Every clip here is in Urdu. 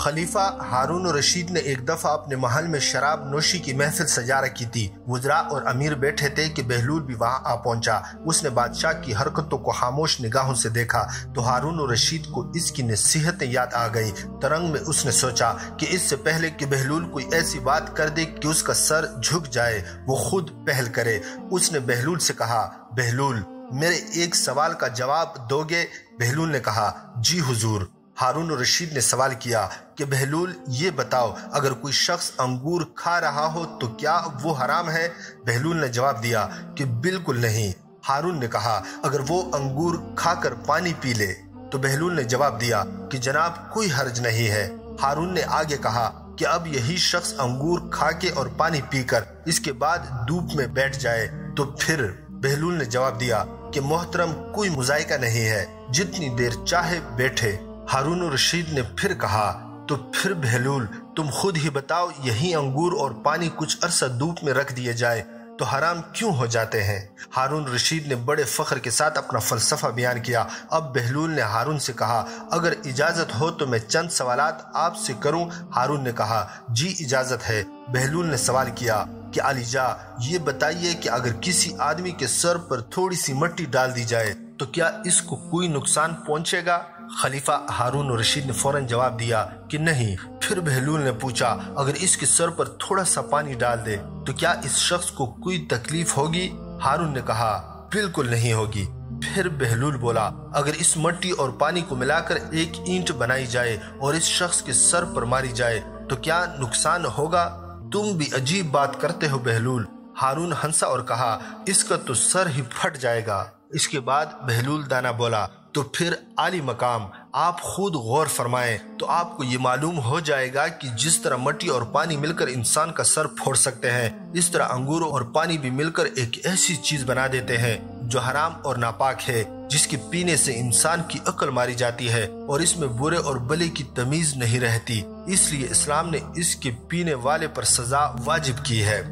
خلیفہ ہارون الرشید نے ایک دفعہ اپنے محل میں شراب نوشی کی محفل سجا رکھی تھی۔ وزراء اور امیر بیٹھے تھے کہ بہلول بھی وہاں آ پہنچا۔ اس نے بادشاہ کی حرکتوں کو خاموش نگاہوں سے دیکھا تو ہارون الرشید کو اس کی نصیحتیں یاد آ گئی۔ ترنگ میں اس نے سوچا کہ اس سے پہلے کہ بہلول کوئی ایسی بات کر دے کہ اس کا سر جھک جائے، وہ خود پہل کرے۔ اس نے بہلول سے کہا، بہلول میرے ایک سوال کا جواب دو گے؟ بہلول نے کہا، جی حضور۔ ہارون الرشید نے سوال کیا کہ بہلول یہ بتاؤ، اگر کوئی شخص انگور کھا رہا ہو تو کیا وہ حرام ہے؟ بہلول نے جواب دیا کہ بالکل نہیں۔ ہارون نے کہا، اگر وہ انگور کھا کر پانی پی لے؟ تو بہلول نے جواب دیا کہ جناب کوئی حرج نہیں ہے۔ ہارون نے آگے کہا کہ اب یہی شخص انگور کھا کے اور پانی پی کر اس کے بعد دھوپ میں بیٹھ جائے تو پھر؟ بہلول نے جواب دیا کہ محترم کوئی مذائقہ نہیں ہے، جتنی دیر چاہے بیٹھے۔ ہارون الرشید نے پھر کہا، تو پھر بہلول تم خود ہی بتاؤ، یہی انگور اور پانی کچھ عرصہ دھوپ میں رکھ دیے جائے تو حرام کیوں ہو جاتے ہیں؟ ہارون الرشید نے بڑے فخر کے ساتھ اپنا فلسفہ بیان کیا۔ اب بہلول نے ہارون سے کہا، اگر اجازت ہو تو میں چند سوالات آپ سے کروں؟ ہارون نے کہا، جی اجازت ہے۔ بہلول نے سوال کیا کہ علی جا یہ بتائیے کہ اگر کسی آدمی کے سر پر تھوڑی سی مٹی ڈال دی جائے تو کیا اس کو کوئی نقصان پہنچے گا؟ خلیفہ ہارون الرشید نے فوراً جواب دیا کہ نہیں۔ پھر بہلول نے پوچھا، اگر اس کے سر پر تھوڑا سا پانی ڈال دے تو کیا اس شخص کو کوئی تکلیف ہوگی؟ ہارون نے کہا، بالکل نہیں ہوگی۔ پھر بہلول بولا، اگر اس مٹی اور پانی کو ملا کر ایک اینٹ بنائی جائے اور اس شخص کے سر پر ماری جائے تو کیا نقصان ہوگا؟ تم بھی عجیب بات کرتے ہو بہلول۔ ہارون ہنسا اور کہا، اس کا تو سر ہی پھٹ جائے گا۔ اس کے بعد بہلول دانا بولا، تو پھر عالی مقام آپ خود غور فرمائیں تو آپ کو یہ معلوم ہو جائے گا کہ جس طرح مٹی اور پانی مل کر انسان کا سر پھوڑ سکتے ہیں، اس طرح انگور اور پانی بھی مل کر ایک ایسی چیز بنا دیتے ہیں جو حرام اور ناپاک ہے، جس کے پینے سے انسان کی عقل ماری جاتی ہے اور اس میں برے اور بھلے کی تمیز نہیں رہتی۔ اس لیے اسلام نے اس کے پینے والے پر سزا واجب کی ہے۔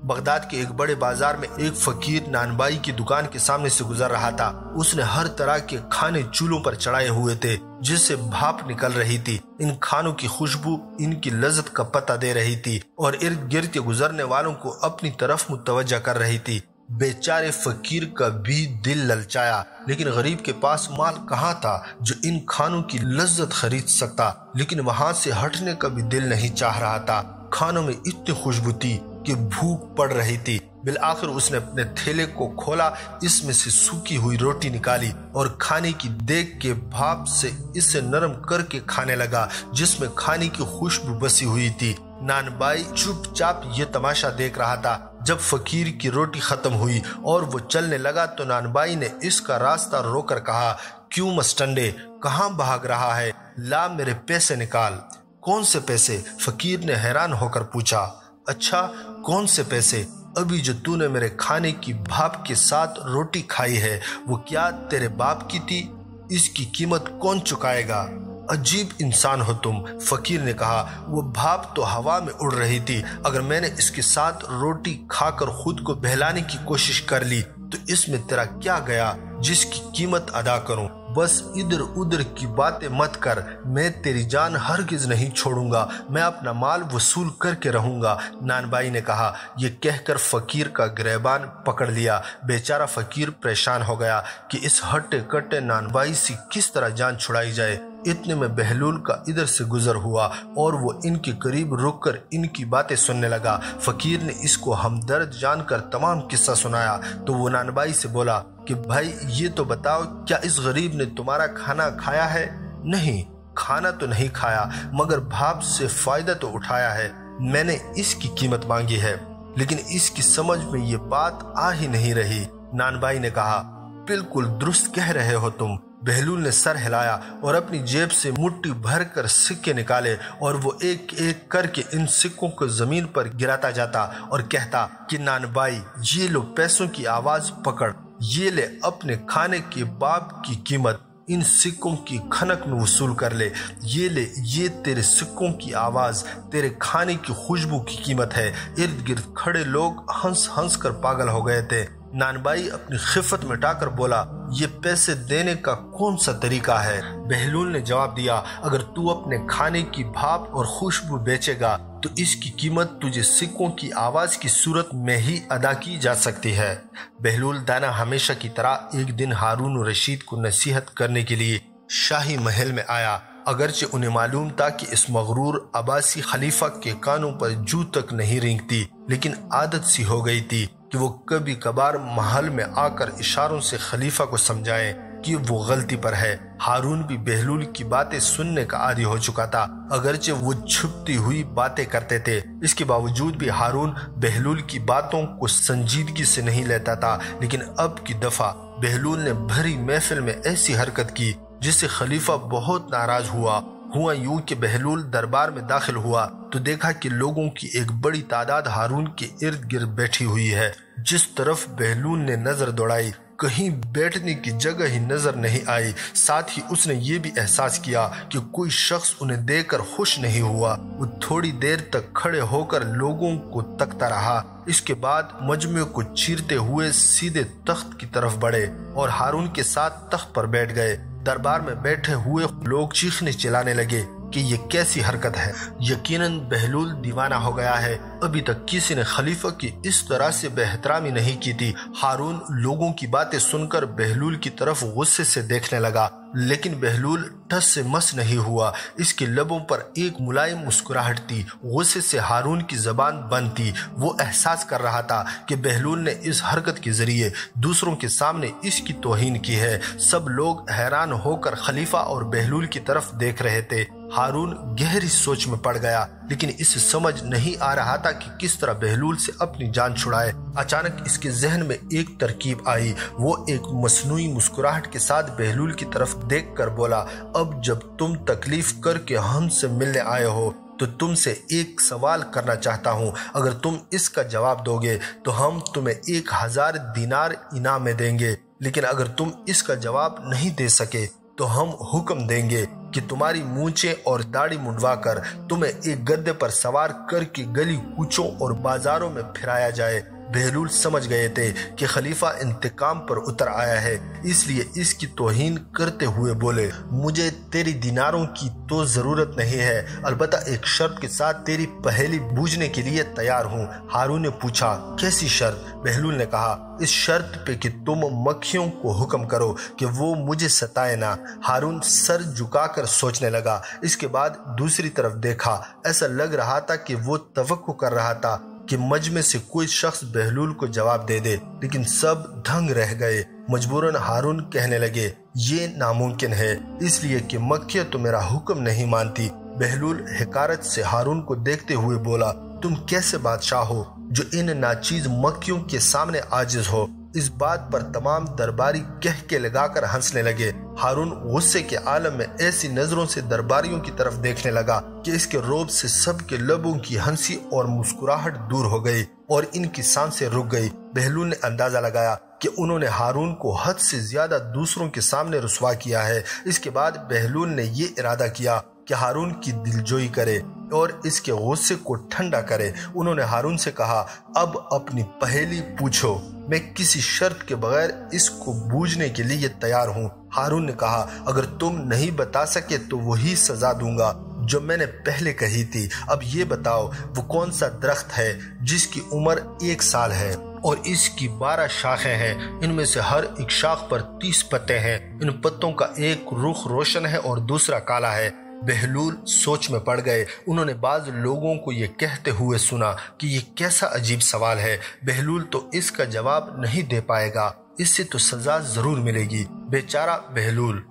بغداد کے ایک بڑے بازار میں ایک فقیر نانبائی کی دکان کے سامنے سے گزر رہا تھا۔ اس نے ہر طرح کے کھانے چولہوں پر چڑھائے ہوئے تھے جس سے بھاپ نکل رہی تھی۔ ان کھانوں کی خوشبو ان کی لذت کا پتہ دے رہی تھی اور ارد گرد کے گزرنے والوں کو اپنی طرف متوجہ کر رہی تھی۔ بیچارے فقیر کا بھی دل للچایا، لیکن غریب کے پاس مال کہاں تھا جو ان کھانوں کی لذت خرید سکتا، لیکن وہاں سے ہٹنے کا بھی دل نہیں چاہ رہا تھا۔ کھانوں میں اتنی خوشبو تھی کہ بھوک پڑ رہی تھی۔ بالآخر اس نے اپنے تھیلے کو کھولا، اس میں سے سوکھی ہوئی روٹی نکالی اور کھانے کی دیگ کے بھاپ سے اسے نرم کر کے کھانے لگا جس میں کھانے کی خوشبو بسی ہوئی تھی۔ نانبائی چپ چاپ یہ تماشا دیکھ رہا تھا۔ جب فقیر کی روٹی ختم ہوئی اور وہ چلنے لگا تو نانبائی نے اس کا راستہ روک کر کہا، کیوں مسٹنڈے، کہاں بھاگ رہا ہے؟ لا میرے پیسے نکال۔ کون سے پیسے؟ فقیر نے حیران ہو کر پوچھا۔ اچھا کون سے پیسے؟ ابھی جو تو نے میرے کھانے کی بھاپ کے ساتھ روٹی کھائی ہے وہ کیا تیرے باپ کی تھی؟ اس کی قیمت کون چکائے گا؟ عجیب انسان ہو تم، فقیر نے کہا۔ وہ بھاپ تو ہوا میں اڑ رہی تھی، اگر میں نے اس کے ساتھ روٹی کھا کر خود کو بہلانے کی کوشش کر لی تو اس میں تیرا کیا گیا جس کی قیمت ادا کروں؟ بس ادھر ادھر کی باتیں مت کر، میں تیری جان ہرگز نہیں چھوڑوں گا، میں اپنا مال وصول کر کے رہوں گا۔ نانبائی نے کہا۔ یہ کہہ کر فقیر کا گریبان پکڑ لیا۔ بیچارہ فقیر پریشان ہو گیا کہ اس ہٹے کٹے نانبائی سے کس طرح جان چھڑائی جائے۔ اتنے میں بہلول کا ادھر سے گزر ہوا اور وہ ان کے قریب رک کر ان کی باتیں سننے لگا۔ فقیر نے اس کو ہمدرد جان کر تمام قصہ سنایا تو وہ نانبائی سے بولا کہ بھائی یہ تو بتاؤ، کیا اس غریب نے تمہارا کھانا کھایا ہے؟ نہیں، کھانا تو نہیں کھایا، مگر بھاپ سے فائدہ تو اٹھایا ہے۔ میں نے اس کی قیمت مانگی ہے، لیکن اس کی سمجھ میں یہ بات آ ہی نہیں رہی۔ نانبائی نے کہا، بالکل درست کہہ رہے ہو تم۔ بہلول نے سر ہلایا اور اپنی جیب سے مٹھی بھر کر سکے نکالے اور وہ ایک ایک کر کے ان سکوں کو زمین پر گراتا جاتا اور کہتا کہ نانبائی یہ لو پیسوں کی آواز پکڑ، یہ لے اپنے کھانے کے باپ کی قیمت، ان سکوں کی کھنک میں وصول کر لے، یہ لے یہ تیرے سکوں کی آواز، تیرے کھانے کی خوشبو کی قیمت ہے۔ ارد گرد کھڑے لوگ ہنس ہنس کر پاگل ہو گئے تھے۔ نانبائی اپنی خفت مٹا کر بولا، یہ پیسے دینے کا کون سا طریقہ ہے؟ بہلول نے جواب دیا، اگر تو اپنے کھانے کی بھاپ اور خوشبو بیچے گا تو اس کی قیمت تجھے سکوں کی آواز کی صورت میں ہی ادا کی جا سکتی ہے۔ بہلول دانا ہمیشہ کی طرح ایک دن ہارون الرشید کو نصیحت کرنے کے لیے شاہی محل میں آیا، اگرچہ انہیں معلوم تھا کہ اس مغرور عباسی خلیفہ کے کانوں پر جو تک نہیں رینگتی، لیکن عادت سی ہو گئی تھی کہ وہ کبھی کبھار محل میں آ کر اشاروں سے خلیفہ کو سمجھائیں کہ وہ غلطی پر ہے۔ ہارون بھی بہلول کی باتیں سننے کا عادی ہو چکا تھا، اگرچہ وہ چھپتی ہوئی باتیں کرتے تھے، اس کے باوجود بھی ہارون بہلول کی باتوں کو سنجیدگی سے نہیں لیتا تھا۔ لیکن اب کی دفعہ بہلول نے بھری محفل میں ایسی حرکت کی جس سے خلیفہ بہت ناراض ہوا یوں کہ بہلول دربار میں داخل ہوا تو دیکھا کہ لوگوں کی ایک بڑی تعداد ہارون کے ارد گرد بیٹھی ہوئی ہے۔ جس طرف بہلول نے نظر دوڑائی کہیں بیٹھنے کی جگہ ہی نظر نہیں آئی، ساتھ ہی اس نے یہ بھی احساس کیا کہ کوئی شخص انہیں دیکھ کر خوش نہیں ہوا۔ وہ تھوڑی دیر تک کھڑے ہو کر لوگوں کو تکتا رہا، اس کے بعد مجمع کو چیرتے ہوئے سیدھے تخت کی طرف بڑھے اور ہارون کے ساتھ تخت پر بیٹھ گئے۔ دربار میں بیٹھے ہوئے لوگ چیخنے چلانے لگے کہ یہ کیسی حرکت ہے، یقیناً بہلول دیوانہ ہو گیا ہے، ابھی تک کسی نے خلیفہ کی اس طرح سے بے احترامی نہیں کی تھی۔ ہارون لوگوں کی باتیں سن کر بہلول کی طرف غصے سے دیکھنے لگا، لیکن بہلول ٹس سے مس نہیں ہوا، اس کے لبوں پر ایک ملائم مسکراہٹ تھی، غصے سے ہارون کی زبان بند تھی۔ وہ احساس کر رہا تھا کہ بہلول نے اس حرکت کے ذریعے دوسروں کے سامنے اس کی توہین کی ہے۔ سب لوگ حیران ہو کر خلیفہ اور بہلول کی طرف دیکھ رہے تھے۔ ہارون گہری سوچ میں پڑ گیا، لیکن اسے سمجھ نہیں آ رہا تھا کہ کس طرح بہلول سے اپنی جان چھڑائے۔ اچانک اس کے ذہن میں ایک ترکیب آئی، وہ ایک مصنوعی مسکراہٹ کے ساتھ بہلول کی طرف دیکھ کر بولا، اب جب تم تکلیف کر کے ہم سے ملنے آئے ہو تو تم سے ایک سوال کرنا چاہتا ہوں، اگر تم اس کا جواب دو گے تو ہم تمہیں 1000 دینار انعام میں دیں گے، لیکن اگر تم اس کا جواب نہیں دے سکے تو ہم حکم دیں گے کہ تمہاری مونچھیں اور داڑھی منڈوا کر تمہیں ایک گدے پر سوار کر کے گلی کوچوں اور بازاروں میں پھرایا جائے۔ بہلول سمجھ گئے تھے کہ خلیفہ انتقام پر اتر آیا ہے، اس لیے اس کی توہین کرتے ہوئے بولے، مجھے تیری دیناروں کی تو ضرورت نہیں ہے، البتہ ایک شرط کے ساتھ تیری پہیلی بوجھنے کے لیے تیار ہوں۔ ہارون نے پوچھا، کیسی شرط؟ بہلول نے کہا، اس شرط پہ کہ تم مکھیوں کو حکم کرو کہ وہ مجھے ستائے نہ۔ ہارون سر جھکا کر سوچنے لگا، اس کے بعد دوسری طرف دیکھا، ایسا لگ رہا تھا کہ وہ توقع کر رہا تھا کہ مجمع سے کوئی شخص بہلول کو جواب دے دے، لیکن سب دھنگ رہ گئے۔ مجبوراً ہارون کہنے لگے، یہ ناممکن ہے، اس لیے کہ مکھیاں تو میرا حکم نہیں مانتی۔ بہلول حقارت سے ہارون کو دیکھتے ہوئے بولا، تم کیسے بادشاہ ہو جو ان ناچیز مکھیوں کے سامنے عاجز ہو؟ اس بات پر تمام درباری کہہ کے لگا کر ہنسنے لگے۔ ہارون غصے کے عالم میں ایسی نظروں سے درباریوں کی طرف دیکھنے لگا کہ اس کے رعب سے سب کے لبوں کی ہنسی اور مسکراہٹ دور ہو گئی اور ان کی سانسیں رک گئی۔ بہلول نے اندازہ لگایا کہ انہوں نے ہارون کو حد سے زیادہ دوسروں کے سامنے رسوا کیا ہے۔ اس کے بعد بہلول نے یہ ارادہ کیا کہ ہارون کی دلجوئی کرے اور اس کے غصے کو ٹھنڈا کرے۔ انہوں نے ہارون سے کہا، اب اپنی پہیلی پوچھو، میں کسی شرط کے بغیر اس کو بوجھنے کے لیے تیار ہوں۔ ہارون نے کہا، اگر تم نہیں بتا سکے تو وہی سزا دوں گا جو میں نے پہلے کہی تھی۔ اب یہ بتاؤ، وہ کون سا درخت ہے جس کی عمر 1 سال ہے اور اس کی 12 شاخیں ہیں، ان میں سے ہر ایک شاخ پر 30 پتے ہیں، ان پتوں کا ایک رخ روشن ہے اور دوسرا کالا ہے؟ بہلول سوچ میں پڑ گئے۔ انہوں نے بعض لوگوں کو یہ کہتے ہوئے سنا کہ یہ کیسا عجیب سوال ہے، بہلول تو اس کا جواب نہیں دے پائے گا، اس سے تو سزا ضرور ملے گی، بیچارہ بہلول۔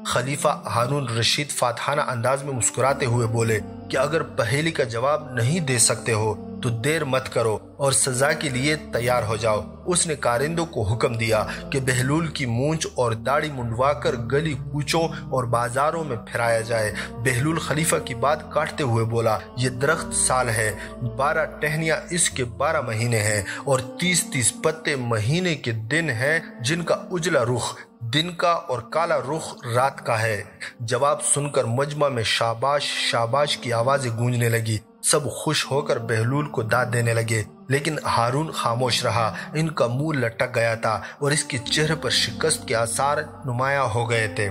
خلیفہ ہارون رشید فاتحانہ انداز میں مسکراتے ہوئے بولے کہ اگر پہیلی کا جواب نہیں دے سکتے ہو تو دیر مت کرو اور سزا کے لیے تیار ہو جاؤ۔ اس نے کارندوں کو حکم دیا کہ بہلول کی مونچھ اور داڑھی منڈوا کر گلی کوچوں اور بازاروں میں پھرایا جائے۔ بہلول خلیفہ کی بات کاٹتے ہوئے بولا، یہ درخت سال ہے، 12 ٹہنیاں اس کے 12 مہینے ہیں اور 30 پتے مہینے کے دن ہیں جن کا اجلا رخ دن کا اور کالا رخ رات کا ہے۔ جواب سن کر مجمع میں شاباش شاباش کی آوازیں گونجنے لگی۔ سب خوش ہو کر بہلول کو داد دینے لگے، لیکن ہارون خاموش رہا۔ ان کا منہ لٹک گیا تھا اور اس کے چہرے پر شکست کے آثار نمایاں ہو گئے تھے۔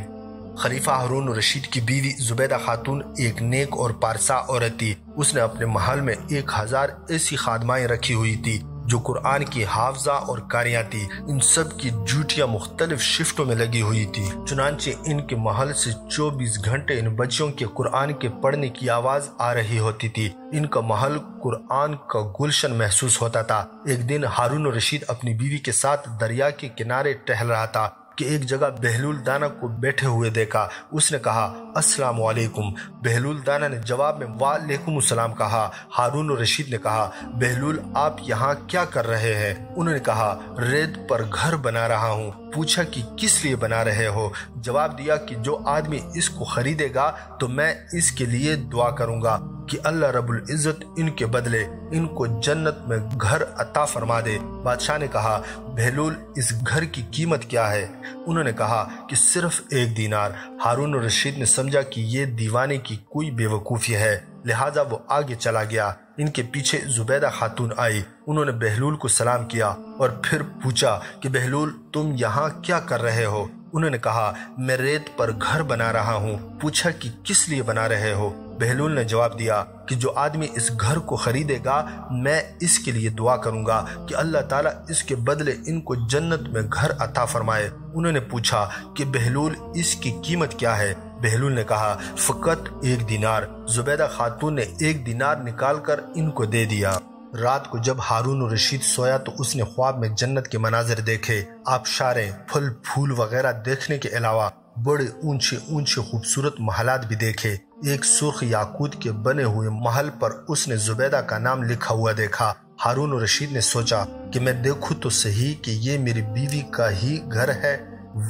خلیفہ ہارون الرشید کی بیوی زبیدہ خاتون ایک نیک اور پارسا عورت تھی۔ اس نے اپنے محل میں 1000 ایسی خادمائیں رکھی ہوئی تھی جو قرآن کی حافظہ اور قاریاں تھی۔ ان سب کی ڈیوٹیاں مختلف شفٹوں میں لگی ہوئی تھی، چنانچہ ان کے محل سے 24 گھنٹے ان بچوں کے قرآن کے پڑھنے کی آواز آ رہی ہوتی تھی۔ ان کا محل قرآن کا گلشن محسوس ہوتا تھا۔ ایک دن ہارون الرشید اپنی بیوی کے ساتھ دریا کے کنارے ٹہل رہا تھا کہ ایک جگہ بہلول دانا کو بیٹھے ہوئے دیکھا۔ اس نے کہا، السلام علیکم۔ بہلول دانا نے جواب میں وعلیکم السلام کہا۔ ہارون الرشید نے کہا، بہلول آپ یہاں کیا کر رہے ہیں؟ انہوں نے کہا، ریت پر گھر بنا رہا ہوں۔ پوچھا کہ کس لیے بنا رہے ہو؟ جواب دیا کہ جو آدمی اس کو خریدے گا تو میں اس کے لیے دعا کروں گا کہ اللہ رب العزت ان کے بدلے ان کو جنت میں گھر عطا فرما دے۔ بادشاہ نے کہا، بہلول اس گھر کی قیمت کیا ہے؟ انہوں نے کہا کہ صرف 1 دینار۔ ہارون الرشید نے سمجھا کہ یہ دیوانے کی کوئی بے وقوفی ہے، لہٰذا وہ آگے چلا گیا۔ ان کے پیچھے زبیدہ خاتون آئی۔ انہوں نے بہلول کو سلام کیا اور پھر پوچھا کہ بہلول تم یہاں کیا کر رہے ہو؟ انہوں نے کہا، میں ریت پر گھر بنا رہا ہوں۔ پوچھا کہ کس لیے بنا رہے ہو؟ بہلول نے جواب دیا کہ جو آدمی اس گھر کو خریدے گا میں اس کے لیے دعا کروں گا کہ اللہ تعالیٰ اس کے بدلے ان کو جنت میں گھر عطا فرمائے۔ انہوں نے پوچھا کہ بہلول اس کی قیمت کیا ہے؟ بہلول نے کہا، فقط 1 دینار۔ زبیدہ خاتون نے 1 دینار نکال کر ان کو دے دیا۔ رات کو جب ہارون الرشید سویا تو اس نے خواب میں جنت کے مناظر دیکھے، آبشاریں، پھل پھول وغیرہ دیکھنے کے علاوہ بڑے اونچے اونچے خوبصورت محلات بھی دیکھے۔ ایک سرخ یاقوت کے بنے ہوئے محل پر اس نے زبیدہ کا نام لکھا ہوا دیکھا۔ ہارون الرشید نے سوچا کہ میں دیکھوں تو صحیح کہ یہ میری بیوی کا ہی گھر ہے۔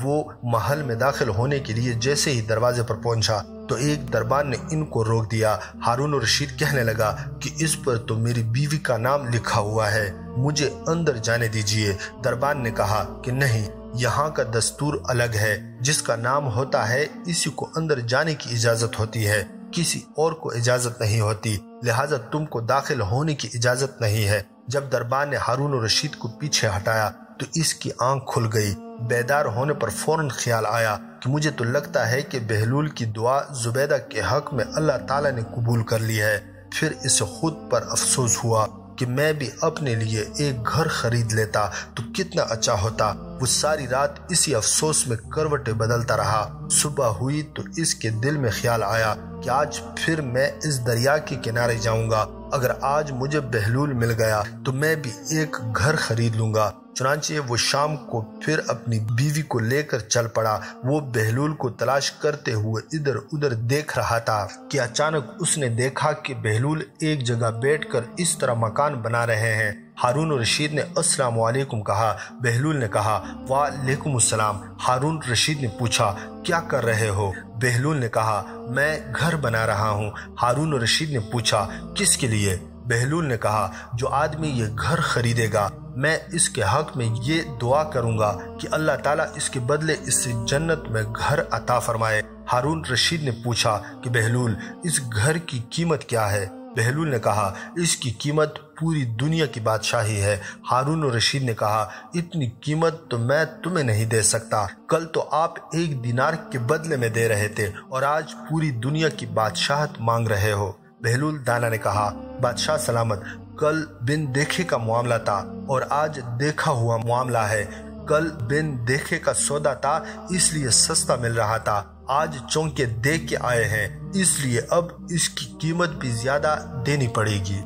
وہ محل میں داخل ہونے کے لیے جیسے ہی دروازے پر پہنچا تو ایک دربان نے ان کو روک دیا۔ ہارون الرشید کہنے لگا کہ اس پر تو میری بیوی کا نام لکھا ہوا ہے، مجھے اندر جانے دیجیے۔ دربان نے کہا کہ نہیں، یہاں کا دستور الگ ہے، جس کا نام ہوتا ہے اسی کو اندر جانے کی اجازت ہوتی ہے، کسی اور کو اجازت نہیں ہوتی، لہٰذا تم کو داخل ہونے کی اجازت نہیں ہے۔ جب دربان نے ہارون الرشید کو پیچھے ہٹایا تو اس کی آنکھ کھل گئی۔ بیدار ہونے پر فوراً خیال آیا کہ مجھے تو لگتا ہے کہ بہلول کی دعا زبیدہ کے حق میں اللہ تعالیٰ نے قبول کر لی ہے۔ پھر اسے خود پر افسوس ہوا کہ میں بھی اپنے لیے ایک گھر خرید لیتا تو کتنا اچھا ہوتا۔ وہ ساری رات اسی افسوس میں کروٹیں بدلتا رہا۔ صبح ہوئی تو اس کے دل میں خیال آیا کہ آج پھر میں اس دریا کے کنارے جاؤں گا۔ اگر آج مجھے بہلول مل گیا تو میں بھی ایک گھر خرید لوں گا۔ چنانچہ وہ شام کو پھر اپنی بیوی کو لے کر چل پڑا۔ وہ بہلول کو تلاش کرتے ہوئے ادھر ادھر دیکھ رہا تھا کہ اچانک اس نے دیکھا کہ بہلول ایک جگہ بیٹھ کر اس طرح مکان بنا رہے ہیں۔ ہارون الرشید نے السلام علیکم کہا۔ بہلول نے کہا، وعلیکم السلام۔ ہارون الرشید نے پوچھا، کیا کر رہے ہو؟ بہلول نے کہا، میں گھر بنا رہا ہوں۔ ہارون الرشید نے پوچھا، کس کے لیے؟ بہلول نے کہا، جو آدمی یہ گھر خریدے گا میں اس کے حق میں یہ دعا کروں گا کہ اللہ تعالیٰ اس کے بدلے اس سے جنت میں گھر عطا فرمائے۔ ہارون رشید نے پوچھا کہ بہلول اس گھر کی قیمت کیا ہے؟ بہلول نے کہا، اس کی قیمت پوری دنیا کی بادشاہی ہے۔ ہارون رشید نے کہا، اتنی قیمت تو میں تمہیں نہیں دے سکتا، کل تو آپ 1 دینار کے بدلے میں دے رہے تھے اور آج پوری دنیا کی بادشاہت مانگ رہے ہو۔ بہلول دانا نے کہا، بادشاہ سلامت، کل بن دیکھے کا معاملہ تھا اور آج دیکھا ہوا معاملہ ہے۔ کل بن دیکھے کا سودا تھا اس لیے سستا مل رہا تھا، آج چونکے دیکھ کے آئے ہیں اس لیے اب اس کی قیمت بھی زیادہ دینی پڑے گی۔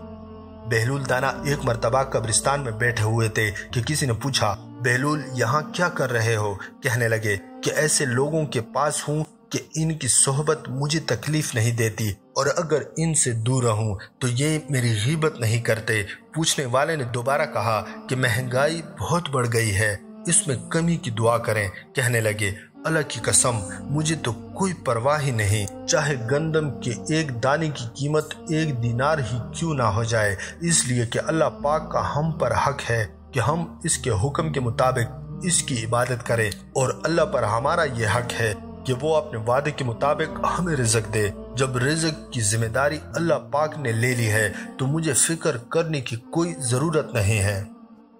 بہلول دانا ایک مرتبہ قبرستان میں بیٹھے ہوئے تھے کہ کسی نے پوچھا، بہلول یہاں کیا کر رہے ہو؟ کہنے لگے کہ ایسے لوگوں کے پاس ہوں کہ ان کی صحبت مجھے تکلیف نہیں دیتی اور اگر ان سے دور رہوں تو یہ میری غیبت نہیں کرتے۔ پوچھنے والے نے دوبارہ کہا کہ مہنگائی بہت بڑھ گئی ہے، اس میں کمی کی دعا کریں۔ کہنے لگے، اللہ کی قسم مجھے تو کوئی پرواہ ہی نہیں، چاہے گندم کے 1 دانے کی قیمت 1 دینار ہی کیوں نہ ہو جائے، اس لیے کہ اللہ پاک کا ہم پر حق ہے کہ ہم اس کے حکم کے مطابق اس کی عبادت کریں اور اللہ پر ہمارا یہ حق ہے کہ وہ اپنے وعدے کے مطابق ہمیں رزق دے۔ جب رزق کی ذمہ داری اللہ پاک نے لے لی ہے تو مجھے فکر کرنے کی کوئی ضرورت نہیں ہے۔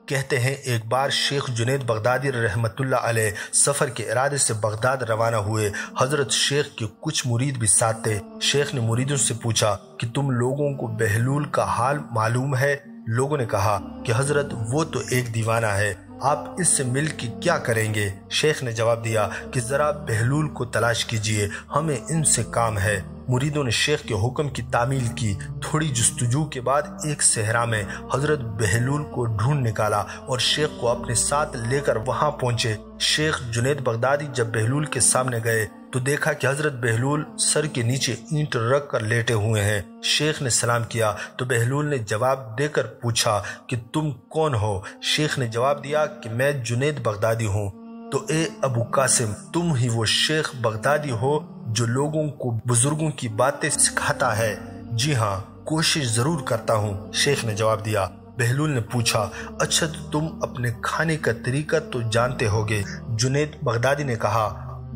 کہتے ہیں ایک بار شیخ جنید بغدادی رحمت اللہ علیہ سفر کے ارادے سے بغداد روانہ ہوئے۔ حضرت شیخ کے کچھ مرید بھی ساتھ تھے۔ شیخ نے مریدوں سے پوچھا کہ تم لوگوں کو بہلول کا حال معلوم ہے؟ لوگوں نے کہا کہ حضرت وہ تو ایک دیوانہ ہے، آپ اس سے مل کے کیا کریں گے؟ شیخ نے جواب دیا کہ ذرا بہلول کو تلاش کیجئے، ہمیں ان سے کام ہے۔ مریدوں نے شیخ کے حکم کی تعمیل کی۔ تھوڑی جستجو کے بعد ایک صحرا میں حضرت بہلول کو ڈھونڈ نکالا اور شیخ کو اپنے ساتھ لے کر وہاں پہنچے۔ شیخ جنید بغدادی جب بہلول کے سامنے گئے تو دیکھا کہ حضرت بہلول سر کے نیچے اینٹ رکھ کر لیٹے ہوئے ہیں۔ شیخ نے سلام کیا تو بہلول نے جواب دے کر پوچھا کہ تم کون ہو؟ شیخ نے جواب دیا کہ میں جنید بغدادی ہوں۔ تو اے ابو قاسم، تم ہی وہ شیخ بغدادی ہو جو لوگوں کو بزرگوں کی باتیں سکھاتا ہے؟ جی ہاں، کوشش ضرور کرتا ہوں، شیخ نے جواب دیا۔ بہلول نے پوچھا اچھا تو تم اپنے کھانے کا طریقہ تو جانتے ہوگے؟ جنید بغدادی نے کہا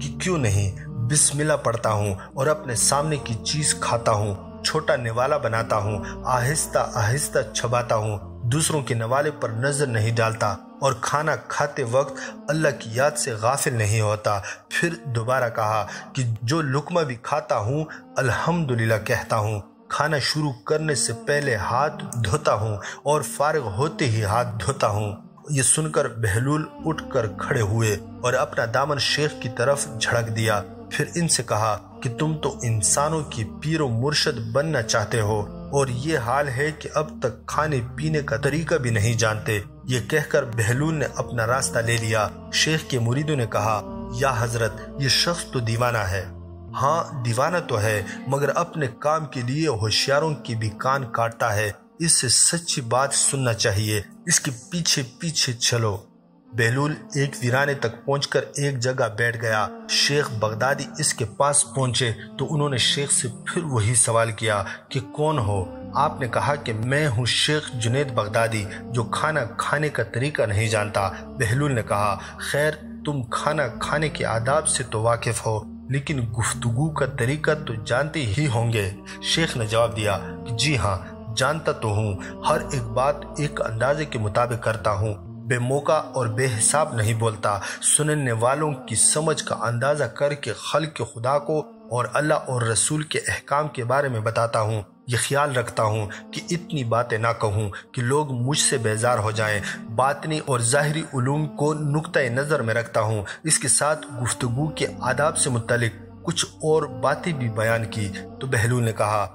کہ کیوں نہیں، بسم اللہ پڑھتا ہوں اور اپنے سامنے کی چیز کھاتا ہوں، چھوٹا نوالا بناتا ہوں، آہستہ آہستہ چباتا ہوں، دوسروں کے نوالے پر نظر نہیں ڈالتا اور کھانا کھاتے وقت اللہ کی یاد سے غافل نہیں ہوتا۔ پھر دوبارہ کہا کہ جو لقمہ بھی کھاتا ہوں الحمدللہ کہتا ہوں، کھانا شروع کرنے سے پہلے ہاتھ دھوتا ہوں اور فارغ ہوتے ہی ہاتھ دھوتا ہوں۔ یہ سن کر بہلول اٹھ کر کھڑے ہوئے اور اپنا دامن شیخ کی طرف جھڑک دیا۔ پھر ان سے کہا کہ تم تو انسانوں کی پیر و مرشد بننا چاہتے ہو اور یہ حال ہے کہ اب تک کھانے پینے کا طریقہ بھی نہیں جانتے۔ یہ کہہ کر بہلول نے اپنا راستہ لے لیا۔ شیخ کے مریدوں نے کہا یا حضرت یہ شخص تو دیوانہ ہے۔ ہاں دیوانہ تو ہے، مگر اپنے کام کے لیے ہوشیاروں کی بھی کان کاٹتا ہے، اس سے سچی بات سننا چاہیے، اس کے پیچھے پیچھے چلو۔ بہلول ایک ویرانے تک پہنچ کر ایک جگہ بیٹھ گیا۔ شیخ بغدادی اس کے پاس پہنچے تو انہوں نے شیخ سے پھر وہی سوال کیا کہ کون ہو؟ آپ نے کہا کہ میں ہوں شیخ جنید بغدادی جو کھانا کھانے کا طریقہ نہیں جانتا۔ بہلول نے کہا خیر، تم کھانا کھانے کے آداب سے تو واقف ہو لیکن گفتگو کا طریقہ تو جانتے ہی ہوں گے۔ شیخ نے جواب دیا کہ جی ہاں جانتا تو ہوں، ہر ایک بات ایک اندازے کے مطابق کرتا ہوں، بے موقع اور بے حساب نہیں بولتا، سننے والوں کی سمجھ کا اندازہ کر کے خلق خدا کو اور اللہ اور رسول کے احکام کے بارے میں بتاتا ہوں۔ یہ خیال رکھتا ہوں کہ اتنی باتیں نہ کہوں کہ لوگ مجھ سے بیزار ہو جائیں۔ باطنی اور ظاہری علوم کو نقطۂ نظر میں رکھتا ہوں، اس کے ساتھ گفتگو کے آداب سے متعلق کچھ اور باتیں بھی بیان کی۔ تو بہلول نے کہا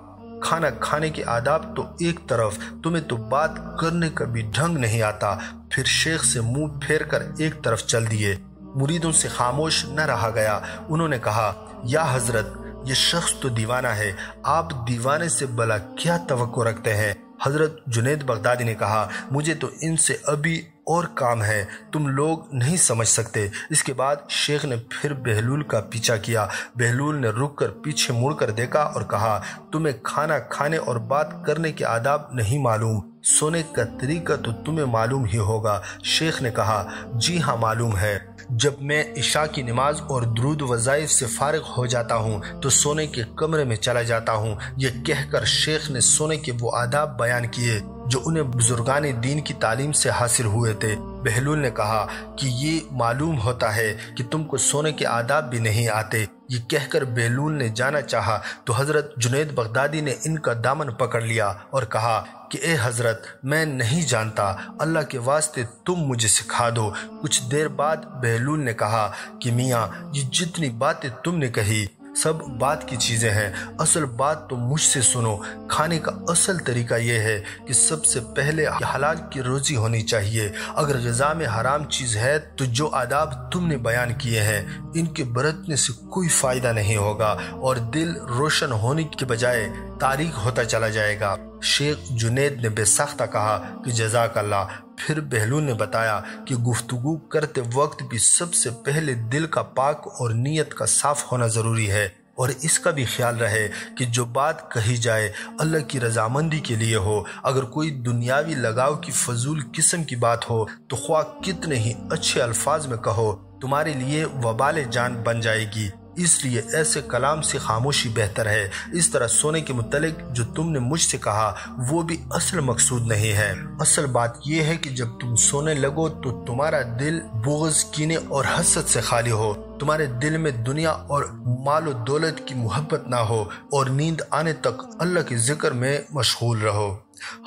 کھانا کھانے کے آداب تو ایک طرف، تمہیں تو بات کرنے کا بھی ڈھنگ نہیں آتا۔ پھر شیخ سے منہ پھیر کر ایک طرف چل دیے۔ مریدوں سے خاموش نہ رہا گیا۔ انہوں نے کہا یا حضرت یہ شخص تو دیوانہ ہے، آپ دیوانے سے بھلا کیا توقع رکھتے ہیں؟ حضرت جنید بغدادی نے کہا مجھے تو ان سے ابھی اور کام ہے، تم لوگ نہیں سمجھ سکتے۔ اس کے بعد شیخ نے پھر بہلول کا پیچھا کیا۔ بہلول نے رک کر پیچھے مڑ کر دیکھا اور کہا تمہیں کھانا کھانے اور بات کرنے کے آداب نہیں معلوم، سونے کا طریقہ تو تمہیں معلوم ہی ہوگا۔ شیخ نے کہا جی ہاں معلوم ہے، جب میں عشاء کی نماز اور درود وظائف سے فارغ ہو جاتا ہوں تو سونے کے کمرے میں چلا جاتا ہوں۔ یہ کہہ کر شیخ نے سونے کے وہ آداب بیان کیے جو انہیں بزرگان دین کی تعلیم سے حاصل ہوئے تھے۔ بہلول نے کہا کہ یہ معلوم ہوتا ہے کہ تم کو سونے کے آداب بھی نہیں آتے۔ یہ کہہ کر بہلول نے جانا چاہا تو حضرت جنید بغدادی نے ان کا دامن پکڑ لیا اور کہا کہ اے حضرت میں نہیں جانتا، اللہ کے واسطے تم مجھے سکھا دو۔ کچھ دیر بعد بہلول نے کہا کہ میاں یہ جتنی باتیں تم نے کہی سب بات کی چیزیں ہیں، اصل بات تو مجھ سے سنو۔ کھانے کا اصل طریقہ یہ ہے کہ سب سے پہلے حلال کی روزی ہونی چاہیے۔ اگر غذا میں حرام چیز ہے تو جو آداب تم نے بیان کیے ہیں ان کے برتنے سے کوئی فائدہ نہیں ہوگا اور دل روشن ہونے کے بجائے تاریک ہوتا چلا جائے گا۔ شیخ جنید نے بے ساختہ کہا کہ جزاک اللہ۔ پھر بہلول نے بتایا کہ گفتگو کرتے وقت بھی سب سے پہلے دل کا پاک اور نیت کا صاف ہونا ضروری ہے، اور اس کا بھی خیال رہے کہ جو بات کہی جائے اللہ کی رضامندی کے لیے ہو۔ اگر کوئی دنیاوی لگاؤ کی فضول قسم کی بات ہو تو خواہ کتنے ہی اچھے الفاظ میں کہو، تمہارے لیے وبال جان بن جائے گی۔ اس لیے ایسے کلام سے خاموشی بہتر ہے۔ اس طرح سونے کے متعلق جو تم نے مجھ سے کہا وہ بھی اصل مقصود نہیں ہے۔ اصل بات یہ ہے کہ جب تم سونے لگو تو تمہارا دل بغض، کینے اور حسد سے خالی ہو، تمہارے دل میں دنیا اور مال و دولت کی محبت نہ ہو، اور نیند آنے تک اللہ کے ذکر میں مشغول رہو۔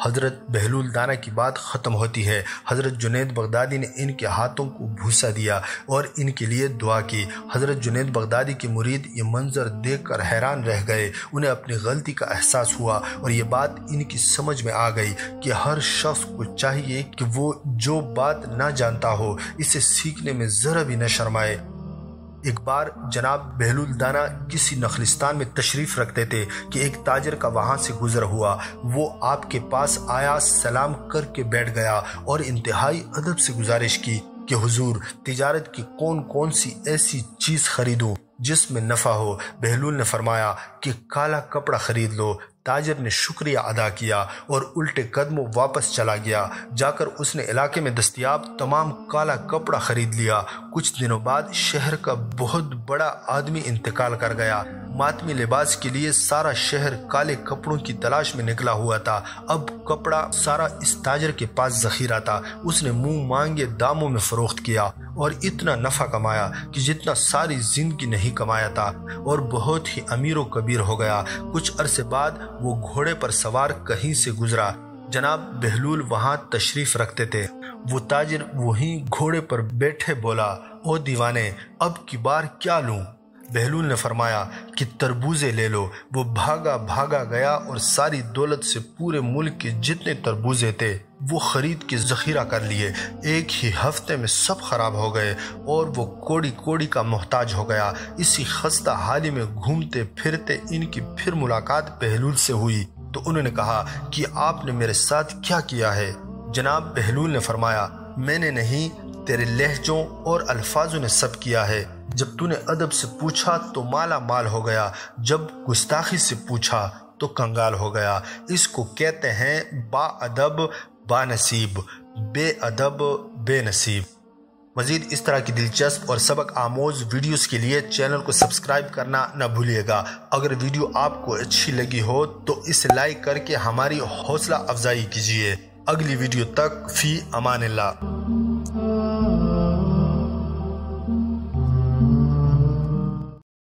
حضرت بہلول دانا کی بات ختم ہوتی ہے۔ حضرت جنید بغدادی نے ان کے ہاتھوں کو بھوسا دیا اور ان کے لیے دعا کی۔ حضرت جنید بغدادی کے مرید یہ منظر دیکھ کر حیران رہ گئے۔ انہیں اپنی غلطی کا احساس ہوا اور یہ بات ان کی سمجھ میں آ گئی کہ ہر شخص کو چاہیے کہ وہ جو بات نہ جانتا ہو اسے سیکھنے میں ذرا بھی نہ شرمائے۔ ایک بار جناب بہلول دانا کسی نخلستان میں تشریف رکھتے تھے کہ ایک تاجر کا وہاں سے گزر ہوا۔ وہ آپ کے پاس آیا، سلام کر کے بیٹھ گیا اور انتہائی ادب سے گزارش کی کہ حضور، تجارت کی کون سی ایسی چیز خریدوں جس میں نفع ہو؟ بہلول نے فرمایا کہ کالا کپڑا خرید لو۔ تاجر نے شکریہ ادا کیا اور الٹے قدموں واپس چلا گیا۔ جا کر اس نے علاقے میں دستیاب تمام کالا کپڑا خرید لیا۔ کچھ دنوں بعد شہر کا بہت بڑا آدمی انتقال کر گیا۔ ماتمی لباس کے لیے سارا شہر کالے کپڑوں کی تلاش میں نکلا ہوا تھا۔ اب کپڑا سارا اس تاجر کے پاس ذخیرہ تھا۔ اس نے منہ مانگے داموں میں فروخت کیا اور اتنا نفع کمایا کہ جتنا ساری زندگی نہیں کمایا تھا، اور بہت ہی امیر و کبیر ہو گیا۔ کچھ عرصے بعد وہ گھوڑے پر سوار کہیں سے گزرا۔ جناب بہلول وہاں تشریف رکھتے تھے۔ وہ تاجر وہیں گھوڑے پر بیٹھے بولا، او دیوانے، اب کی بار کیا لوں؟ بہلول نے فرمایا کہ تربوزے لے لو۔ وہ بھاگا گیا اور ساری دولت سے پورے ملک کے جتنے تربوزے تھے وہ خرید کے ذخیرہ کر لیے۔ ایک ہی ہفتے میں سب خراب ہو گئے اور وہ کوڑی کا محتاج ہو گیا۔ اسی خستہ حالی میں گھومتے پھرتے ان کی پھر ملاقات بہلول سے ہوئی تو انہوں نے کہا کہ آپ نے میرے ساتھ کیا کیا ہے؟ جناب بہلول نے فرمایا، میں نے نہیں، تیرے لہجوں اور الفاظوں نے سب کیا ہے۔ جب تو نے ادب سے پوچھا تو مالا مال ہو گیا، جب گستاخی سے پوچھا تو کنگال ہو گیا۔ اس کو کہتے ہیں با ادب با نصیب، بے ادب بے نصیب۔ مزید اس طرح کی دلچسپ اور سبق آموز ویڈیوز کے لیے چینل کو سبسکرائب کرنا نہ بھولیے گا۔ اگر ویڈیو آپ کو اچھی لگی ہو تو اسے لائک کر کے ہماری حوصلہ افزائی کیجیے۔ اگلی ویڈیو تک فی امان اللہ۔